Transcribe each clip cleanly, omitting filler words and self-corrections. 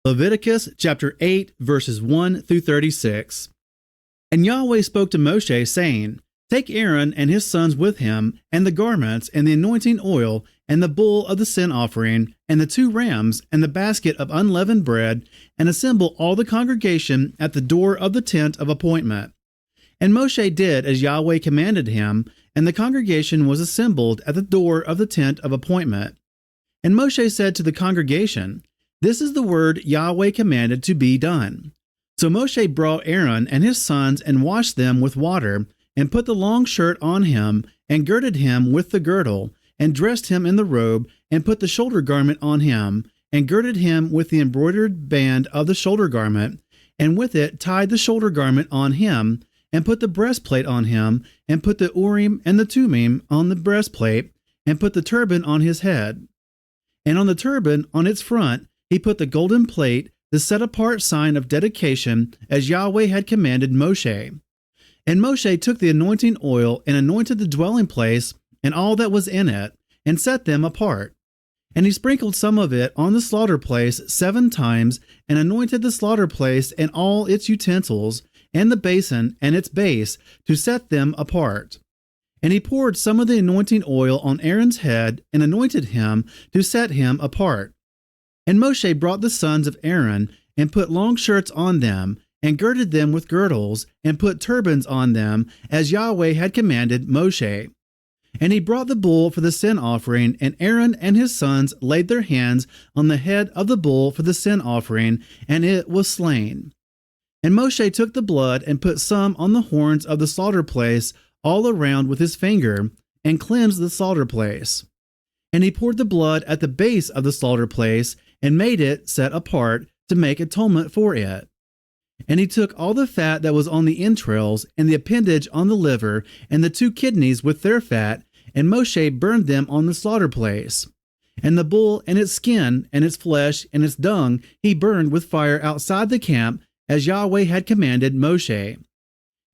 Leviticus chapter 8, verses 1 through 36. And Yahweh spoke to Moshe, saying, Take Aaron and his sons with him, and the garments, and the anointing oil, and the bull of the sin offering, and the 2 rams, and the basket of unleavened bread, and assemble all the congregation at the door of the tent of appointment. And Moshe did as Yahweh commanded him, and the congregation was assembled at the door of the tent of appointment. And Moshe said to the congregation, This is the word Yahweh commanded to be done. So Moshe brought Aaron and his sons and washed them with water, and put the long shirt on him, and girded him with the girdle, and dressed him in the robe, and put the shoulder garment on him, and girded him with the embroidered band of the shoulder garment, and with it tied the shoulder garment on him, and put the breastplate on him, and put the Urim and the Thummim on the breastplate, and put the turban on his head. And on the turban, on its front, he put the golden plate, the set-apart sign of dedication, as Yahweh had commanded Moshe. And Moshe took the anointing oil and anointed the dwelling place and all that was in it, and set them apart. And he sprinkled some of it on the slaughter place 7 times, and anointed the slaughter place and all its utensils, and the basin and its base, to set them apart. And he poured some of the anointing oil on Aaron's head, and anointed him to set him apart. And Moshe brought the sons of Aaron, and put long shirts on them, and girded them with girdles, and put turbans on them, as Yahweh had commanded Moshe. And he brought the bull for the sin offering, and Aaron and his sons laid their hands on the head of the bull for the sin offering, and it was slain. And Moshe took the blood, and put some on the horns of the slaughter place all around with his finger, and cleansed the slaughter place. And he poured the blood at the base of the slaughter place, and made it set apart to make atonement for it. And he took all the fat that was on the entrails, and the appendage on the liver, and the 2 kidneys with their fat, and Moshe burned them on the slaughter place. And the bull and its skin, and its flesh, and its dung he burned with fire outside the camp, as Yahweh had commanded Moshe.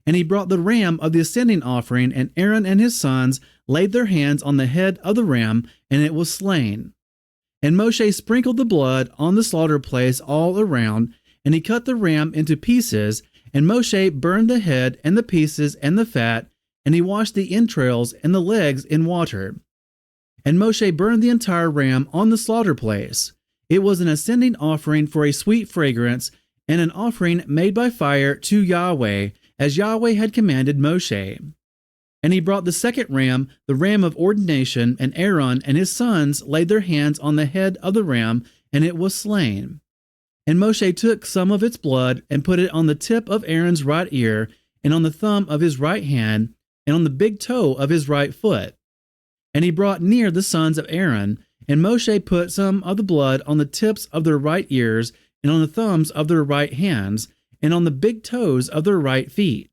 And he brought the ram of the ascending offering, and Aaron and his sons laid their hands on the head of the ram, and it was slain. And Moshe sprinkled the blood on the slaughter place all around, and he cut the ram into pieces, and Moshe burned the head and the pieces and the fat, and he washed the entrails and the legs in water. And Moshe burned the entire ram on the slaughter place. It was an ascending offering for a sweet fragrance, and an offering made by fire to Yahweh, as Yahweh had commanded Moshe. And he brought the second ram, the ram of ordination, and Aaron and his sons laid their hands on the head of the ram, and it was slain. And Moshe took some of its blood, and put it on the tip of Aaron's right ear, and on the thumb of his right hand, and on the big toe of his right foot. And he brought near the sons of Aaron, and Moshe put some of the blood on the tips of their right ears, and on the thumbs of their right hands, and on the big toes of their right feet.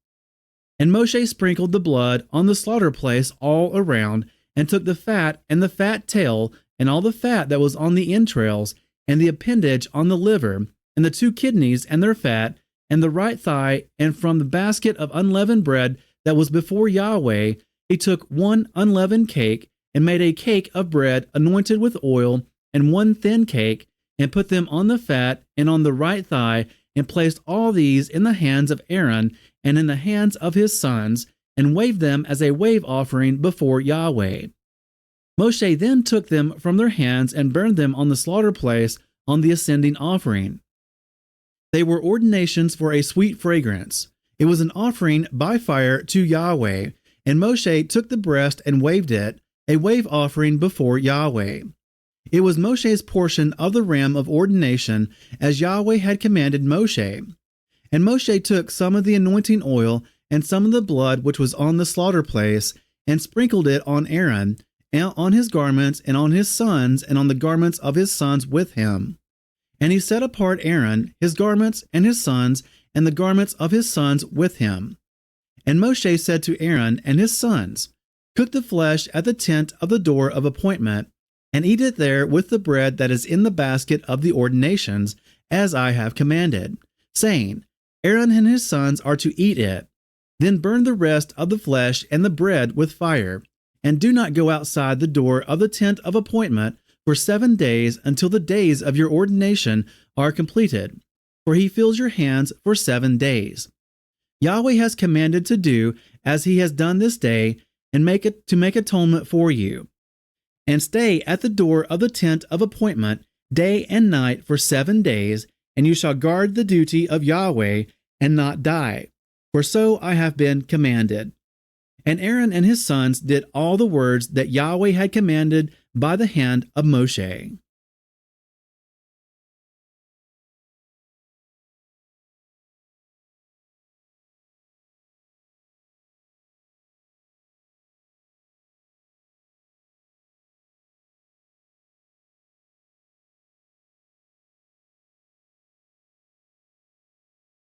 And Moshe sprinkled the blood on the slaughter place all around, and took the fat and the fat tail, and all the fat that was on the entrails, and the appendage on the liver, and the 2 kidneys and their fat, and the right thigh, and from the basket of unleavened bread that was before Yahweh, he took 1 unleavened cake, and made a cake of bread anointed with oil, and 1 thin cake, and put them on the fat and on the right thigh, and placed all these in the hands of Aaron and in the hands of his sons, and waved them as a wave offering before Yahweh. Moshe then took them from their hands and burned them on the slaughter place on the ascending offering. They were ordinations for a sweet fragrance. It was an offering by fire to Yahweh, and Moshe took the breast and waved it, a wave offering before Yahweh. It was Moshe's portion of the ram of ordination, as Yahweh had commanded Moshe. And Moshe took some of the anointing oil and some of the blood which was on the slaughter place, and sprinkled it on Aaron, and on his garments, and on his sons, and on the garments of his sons with him. And he set apart Aaron, his garments, and his sons, and the garments of his sons with him. And Moshe said to Aaron and his sons, Cook the flesh at the tent of the door of appointment, and eat it there with the bread that is in the basket of the ordinations, as I have commanded, saying, Aaron and his sons are to eat it. Then burn the rest of the flesh and the bread with fire, and do not go outside the door of the tent of appointment, for 7 days until the days of your ordination are completed, for he fills your hands for 7 days. Yahweh has commanded to do as he has done this day, and make atonement for you. And stay at the door of the tent of appointment day and night for 7 days, and you shall guard the duty of Yahweh and not die, for so I have been commanded. And Aaron and his sons did all the words that Yahweh had commanded by the hand of Moshe.